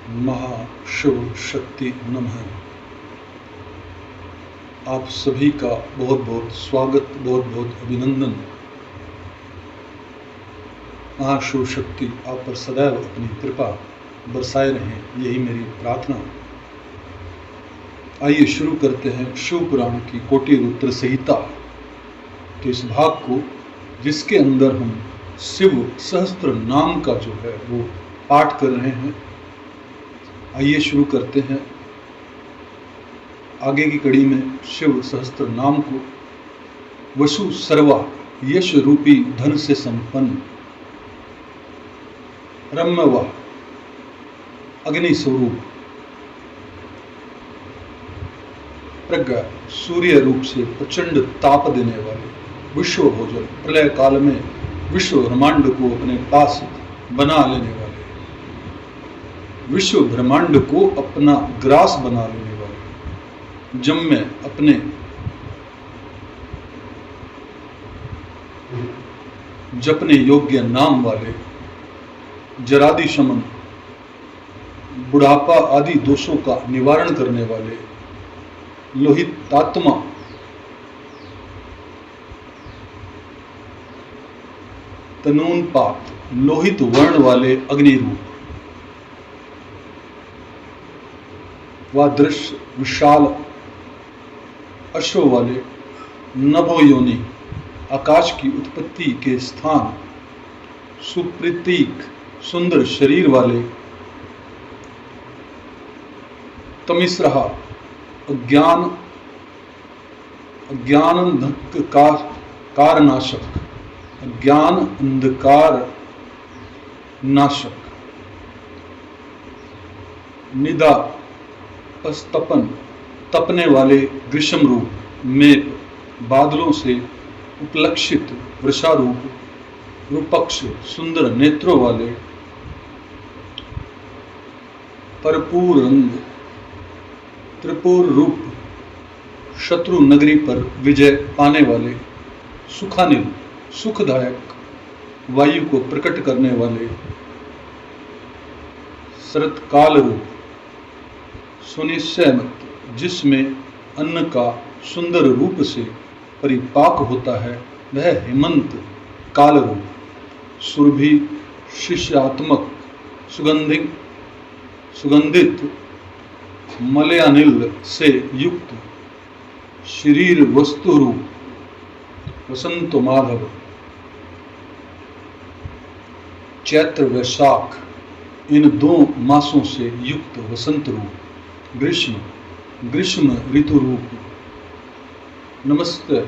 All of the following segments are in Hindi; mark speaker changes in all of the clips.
Speaker 1: महाशिव शक्ति नमः। आप सभी का बहुत बहुत स्वागत, बहुत बहुत अभिनंदन। महाशिव शक्ति आप पर सदैव अपनी कृपा बरसाए रहें, यही मेरी प्रार्थना। आइए शुरू करते हैं शिव पुराण की कोटि रुद्र संहिता। तो इस भाग को, जिसके अंदर हम शिव सहस्त्र नाम का जो है वो पाठ कर रहे हैं, आइए शुरू करते हैं। आगे की कड़ी में शिव सहस्त्र नाम को वसु सर्वा यश रूपी धन से संपन्न, रम्यवा अग्नि स्वरूप, प्रज्ञा सूर्य रूप से प्रचंड ताप देने वाले, विश्व भोजन प्रलय काल में विश्व ब्रह्मांड को अपने पास बना लेने वाले, विश्व ब्रह्मांड को अपना ग्रास बना लेने वाले, जम्मे अपने जपने योग्य नाम वाले, जरादि शमन बुढ़ापा आदि दोषों का निवारण करने वाले, लोहितात्मा तनूनपात लोहित वर्ण वाले अग्नि रूप, वह दृश्य विशाल अश्व वाले, नभोयोनि आकाश की उत्पत्ति के स्थान, सुप्रतीक सुंदर शरीर वाले, तमिस्रहा अज्ञान अंधकार नाशक, अज्ञान अंधकार नाशक, निदा पस्तपन तपने वाले ग्रीष्म रूप, मेप बादलों से उपलक्षित वृषारूप, रूपक्ष सुंदर नेत्रों वाले, परपूर रंग त्रिपुर रूप, शत्रु नगरी पर विजय पाने वाले, सुखानिल सुखदायक वायु को प्रकट करने वाले, शरतकाल रूप, सुनिश्चयमत जिसमें अन्न का सुंदर रूप से परिपाक होता है, वह हेमंत काल रूप, सुरभि शिष्यात्मक सुगंधित मलयानिल से युक्त शरीर वस्तु रूप, वसंत माधव चैत्र वैशाख इन दो मासों से युक्त वसंत रूप, ग्रीष्म ऋतु रूप, नमस्ते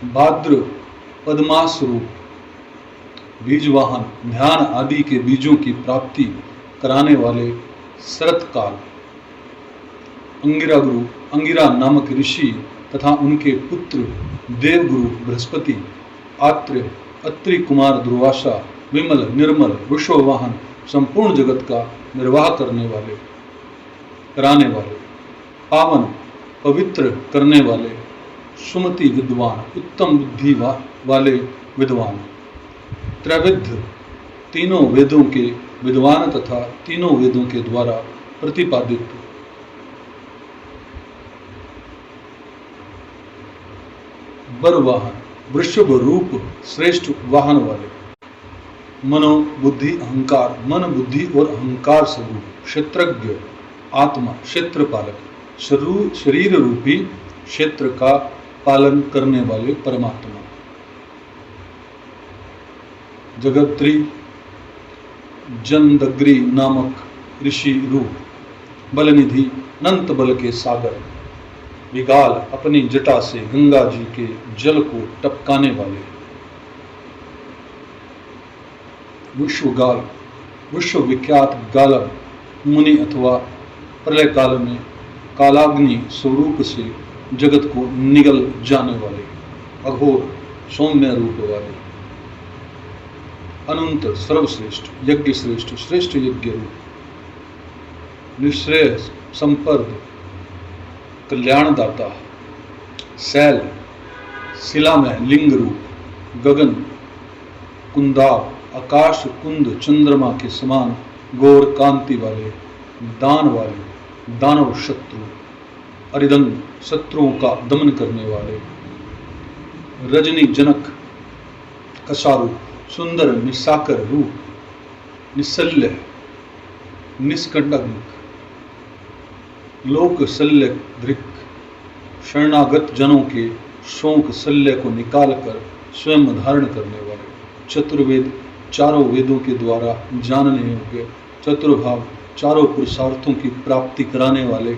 Speaker 1: भाद्र पद्मास रूप, बीजवाहन ध्यान आदि के बीजों की प्राप्ति कराने वाले शरतकाल, अंगिरा नामक ऋषि तथा उनके पुत्र देवगुरु बृहस्पति, अत्रि कुमार दुर्वासा, विमल निर्मल विश्ववाहन संपूर्ण जगत का निर्वाह कराने वाले, पावन पवित्र करने वाले, सुमति विद्वान उत्तम बुद्धि वाले विद्वान, त्रैविध्य तीनों वेदों के विद्वान तथा तीनों वेदों के द्वारा प्रतिपादित, बरवाहन वृषभ रूप श्रेष्ठ वाहन वाले, मनो बुद्धि अहंकार मन बुद्धि और अहंकार स्वरूप, क्षेत्रज्ञ आत्मा क्षेत्रपालक, शरीर रूपी क्षेत्र का पालन करने वाले परमात्मा, जगत्री जनदग्री नामक ऋषि रूप, बलनिधि अनंत बल के सागर, विगाल अपनी जटा से गंगा जी के जल को टपकाने वाले, विश्वगाल विश्वविख्यात गालब मुनि अथवा प्रलय काल में कालाग्नि स्वरूप से जगत को निगल जाने वाले, अघोर सौम्य रूप वाले, अनंत सर्वश्रेष्ठ यज्ञ श्रेष्ठ यज्ञ रूप, निश्रेय संपर्द कल्याणदाता, शैल शिला में लिंग रूप, गगन कुंदाब आकाश कुंद चंद्रमा के समान गौर कांति वाले, दान वाले, दानव शत्रु, अरिदंग शत्रुओं का दमन करने वाले, रजनी जनक कसारू, सुंदर निशाकर रूप, निशल्य निष्कंटक, लोक शल्य धृक, शरणागत जनों के शोक शल्य को निकालकर स्वयं धारण करने वाले, चतुर्वेद चारों वेदों के द्वारा जानने योग्य, चतुर्भाव चारों पुरुषार्थों की प्राप्ति कराने वाले,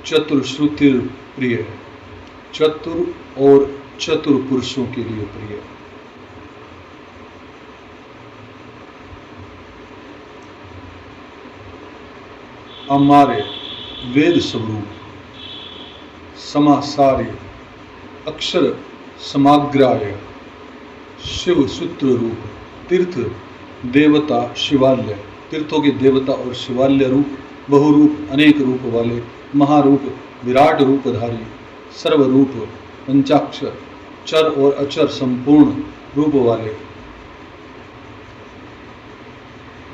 Speaker 1: चतुर्श्रुति प्रिय, चतुर और चतुर पुरुषों के लिए प्रिय, हमारे वेद स्वरूप, समासार्य, अक्षर समाग्राय, शिव सूत्र रूप, तीर्थ देवता शिवालय, तीर्थों के देवता और शिवालय रूप, बहुरूप अनेक रूप वाले, महारूप विराट रूपधारी, सर्वरूप पंचाक्षर, चर और अचर संपूर्ण रूप वाले,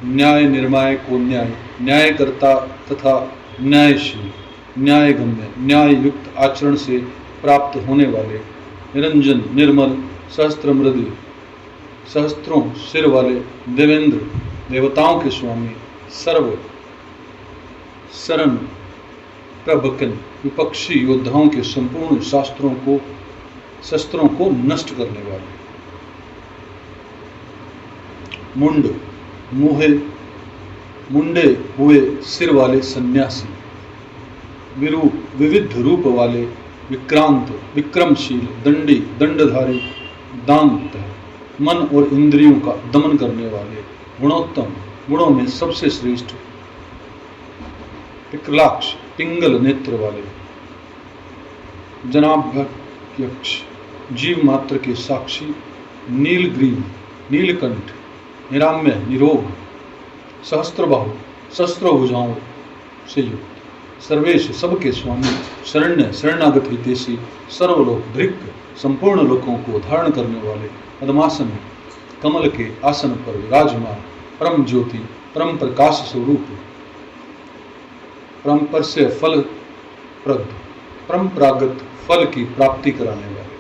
Speaker 1: न्याय निर्माय को न्याय, न्यायकर्ता तथा न्यायशील, न्यायगम्य, न्याय युक्त आचरण से प्राप्त होने वाले, निरंजन निर्मल, सहस्त्र मृदु, सहस्त्रों सिर वाले, देवेंद्र देवताओं के स्वामी, सर्व शरण प्रभकन, विपक्षी योद्धाओं के संपूर्ण शस्त्रों को नष्ट करने वाले, मुंड मुंडे हुए सिर वाले सन्यासी, विविध रूप वाले, विक्रांत विक्रमशील, दंडी दंडधारी, दांत मन और इंद्रियों का दमन करने वाले, गुणोत्तम गुणों में सबसे श्रेष्ठ, पिकलाक्ष पिंगल नेत्र वाले, जनाभ्यक्ष जीव मात्र के साक्षी, नीलग्रीव नीलकंठ, निराम्य निरोग, सहस्त्रबाहु शस्त्र भुजाओं से युक्त, सर्वेश सबके स्वामी, शरण्य शरणागत हितेशी, सर्वलोक धृक संपूर्ण लोकों को धारण करने वाले, पद्मासन कमल के आसन पर विराजमान, परम ज्योति परम प्रकाश स्वरूप, परमपर्श्य फल प्रद, परम्परागत फल की प्राप्ति कराने वाले,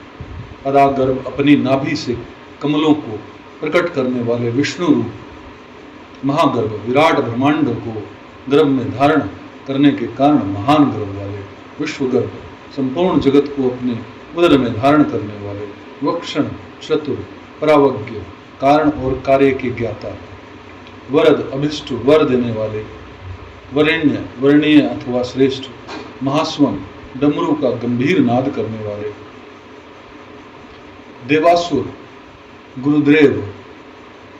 Speaker 1: परागर्भ अपनी नाभि से कमलों को प्रकट करने वाले विष्णु रूप, महागर्भ विराट ब्रह्मांड को गर्भ में धारण करने के कारण महान गर्भ वाले, विश्वगर्भ संपूर्ण जगत को अपने उदर में धारण करने वाले, वक्षण चतुर परावज्ञ, कारण और कार्य के ज्ञाता, वरद अभिष्ट वर देने वाले, वरेण्य वर्णीय अथवा श्रेष्ठ, महास्वन डमरू का गंभीर नाद करने वाले, देवासुर गुरुदेव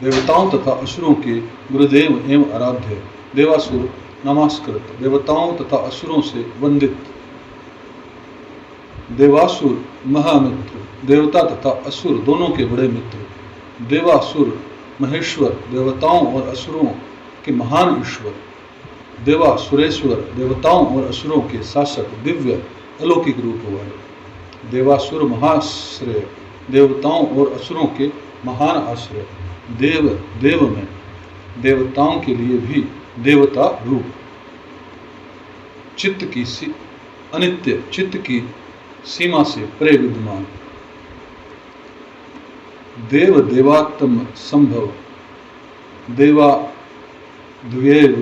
Speaker 1: देवताओं तथा असुरों के गुरुदेव एवं आराध्य, देवासुर नमस्कृत, देवताओं तथा असुरों से वंदित, देवासुर महामित्र, देवता तथा असुर दोनों के बड़े मित्र, देवासुर महेश्वर, देवताओं और असुरों के महान ईश्वर, देवासुरेश्वर, देवताओं और असुरों के शासक, दिव्य अलौकिक रूप वाले, देवासुर महाश्रय, देवताओं और असुरों के महान आश्रय, देव में देवताओं के लिए भी देवता रूप, चित्त की अनित्य, चित्त की सीमा से परे विद्यमान, देव देवात्म संभव, देवा द्वेव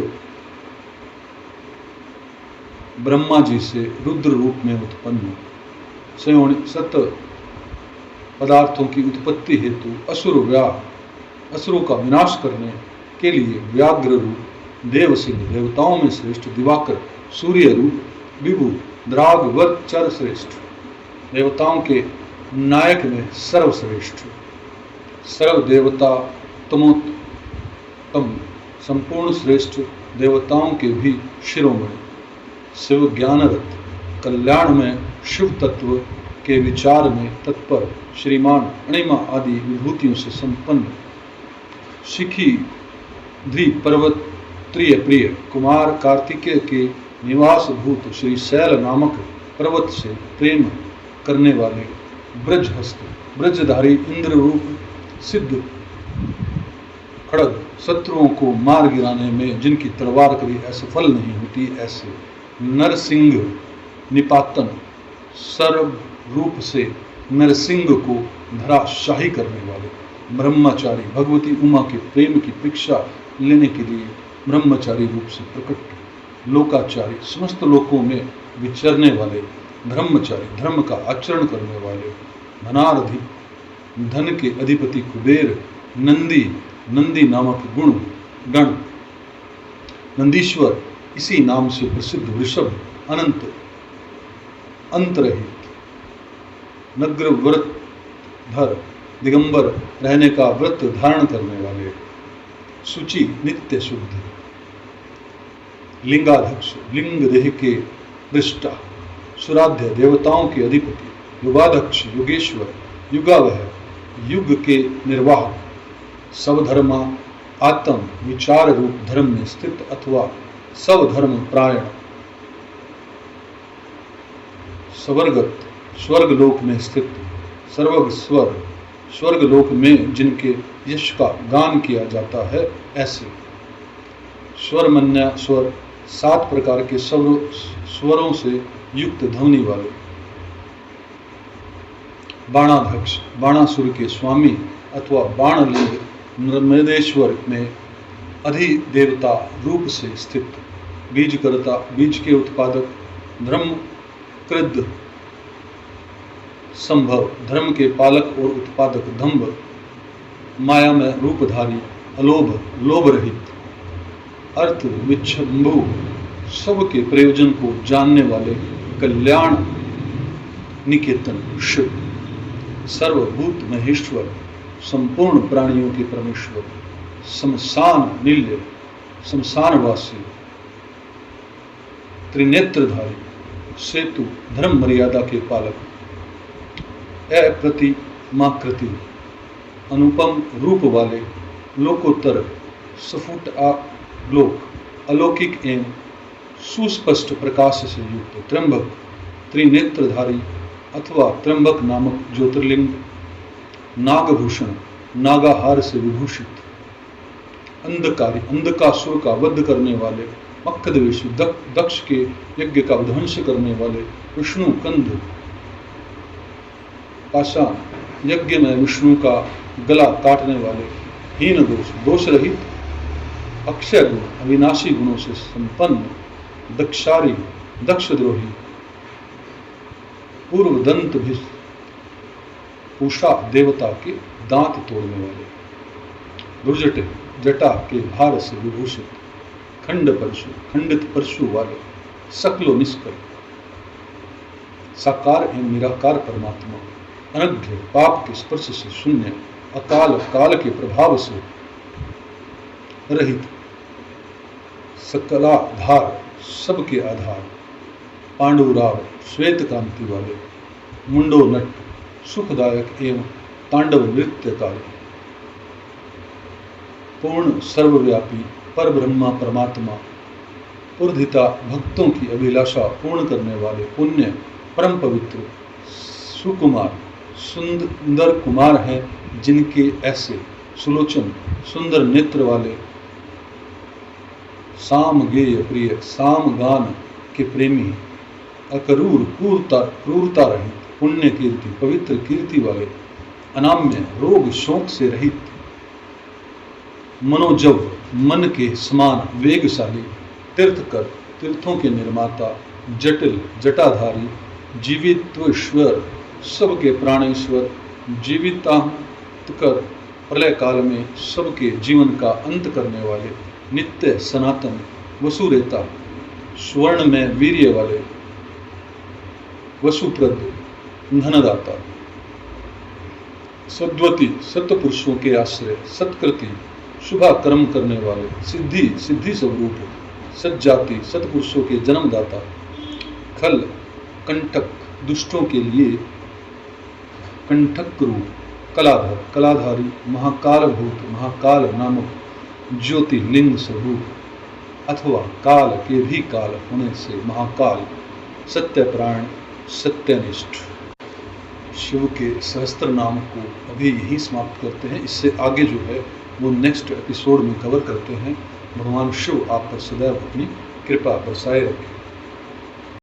Speaker 1: ब्रह्मा जी से रुद्र रूप में उत्पन्न, सत पदार्थों की उत्पत्ति हेतु असुरों का विनाश करने के लिए व्याघ्र रूप, देवसिंह देवताओं में श्रेष्ठ, दिवाकर सूर्य रूप, विभु द्राग वर चर श्रेष्ठ, देवताओं के नायक में सर्वश्रेष्ठ, सर्व देवता तमोत्तम संपूर्ण श्रेष्ठ, देवताओं के भी शिरोमणि, शिव ज्ञानरत, कल्याण में शिव तत्व के विचार में तत्पर, श्रीमान अणिमा आदि विभूतियों से संपन्न, शिखी ध्री पर्वत प्रिय प्रिय, कुमार कार्तिकेय के निवास भूत श्री शैल नामक पर्वत से प्रेम करने वाले, ब्रजहस्त ब्रजधारी इंद्र रूप, सिद्ध खड़ग शत्रुओं को मार गिराने में जिनकी तलवार कभी असफल नहीं होती, ऐसे नरसिंह निपातन सर्व रूप से नरसिंह को धराशाही करने वाले ब्रह्मचारी भगवती उमा के प्रेम की परीक्षा लेने के लिए ब्रह्मचारी रूप से प्रकट लोकाचारी समस्त लोकों में विचरने वाले ब्रह्मचारी धर्म का आचरण करने वाले धनार्धि धन के अधिपति कुबेर नंदी नामक गुण गण नंदीश्वर इसी नाम से प्रसिद्ध वृषभ अनंत अंतरहित नग्र व्रत धर दिगंबर रहने का व्रत धारण करने वाले सुचि नित्य शुद्ध लिंगाध्यक्ष लिंग देह के दृष्टा सुराध्य देवताओं के अधिपति युगाध्यक्ष योगेश्वर युगावह युग के निर्वाहक सवधर्मा आत्म विचार रूप धर्म में स्थित अथवा सवधर्म प्रायण सवर्गत स्वर्गलोक में स्थित सर्वस्वर स्वर्गलोक में जिनके यश का गान किया जाता है, ऐसे स्वरमन्या स्वर 7 प्रकार के स्वरों से युक्त ध्वनि वाले बाणाध्यक्ष बाणासुर के स्वामी अथवा बाणलिंग नर्मदेश्वर में अधिदेवता रूप से स्थित बीजकर्ता बीज के उत्पादक धर्म कृद संभव धर्म के पालक और उत्पादक दंभ माया में रूपधारी अलोभ लोभ रहित अर्थ विच्छंभु सबके प्रयोजन को जानने वाले कल्याण निकेतन शिव सर्वभूत महेश्वर संपूर्ण प्राणियों के परमेश्वर शमशान निल्य शमशानवासी त्रिनेत्रधारी सेतु धर्म मर्यादा के पालक अप्रतिमाकृति अनुपम रूप वाले लोकोत्तर सफुट आलोक अलौकिक एवं सुस्पष्ट प्रकाश से युक्त त्र्यंबक त्रिनेत्रधारी अथवा त्र्यंबक नामक ज्योतिर्लिंग नागभूषण नागाहार से विभूषित अंधकारी अंधकासुर का वध करने वाले मक्खदवेशी दक्ष के यज्ञ का ध्वंस करने वाले विष्णु कंध पाषाण यज्ञ में विष्णु का गला काटने वाले हीन दोष रहित अक्षय गुण अविनाशी गुणों से संपन्न दक्षारी दक्षद्रोही पूर्व दंत भी उषा देवता के दांत तोड़ने वाले दुर्जटे जटा के भार से विभूषित खंडित परशु वाले सकलो निष्कल साकार एवं निराकार परमात्मा अनघ्य पाप के स्पर्श से शून्य अकाल काल के प्रभाव से रहित सकलाधार सबके आधार पांडुराव श्वेत कांति वाले मुंडोनट सुखदायक एवं तांडव नृत्यकारी पूर्ण सर्वव्यापी पर ब्रह्मा परमात्मा उर्धिता भक्तों की अभिलाषा पूर्ण करने वाले पुण्य परम पवित्र सुकुमार सुंदर कुमार हैं, जिनके ऐसे सुलोचन सुंदर नेत्र वाले साम गेय प्रिय साम गान के प्रेमी अकरूर क्रूरता रहित पुण्य कीर्ति पवित्र कीर्ति वाले अनाम्य रोग शोक से रहित मनोजव मन के समान वेगशाली तीर्थकर तीर्थों के निर्माता जटिल जटाधारी जीवित्वेश्वर सबके प्राणेश्वर जीवितांत कर प्रलय काल में सबके जीवन का अंत करने वाले नित्य सनातन वसुरेता स्वर्ण में वीर्य वाले वसुप्रद धनदाता सद्वती सत्पुरुषों के आश्रय सत्कृति शुभ कर्म करने वाले सिद्धि स्वरूप सज्जाति सत्पुरुषों के जन्मदाता खल कंटक दुष्टों के लिए कंठक रूप कलाधारी महाकालभूत महाकाल नामक ज्योतिर्लिंग स्वरूप अथवा काल के भी काल होने से महाकाल सत्यप्राण सत्यनिष्ठ। शिव के सहस्त्र नाम को अभी यही समाप्त करते हैं। इससे आगे जो है वो नेक्स्ट एपिसोड में कवर करते हैं। भगवान शिव आप पर सदैव अपनी कृपा बरसाए रखें।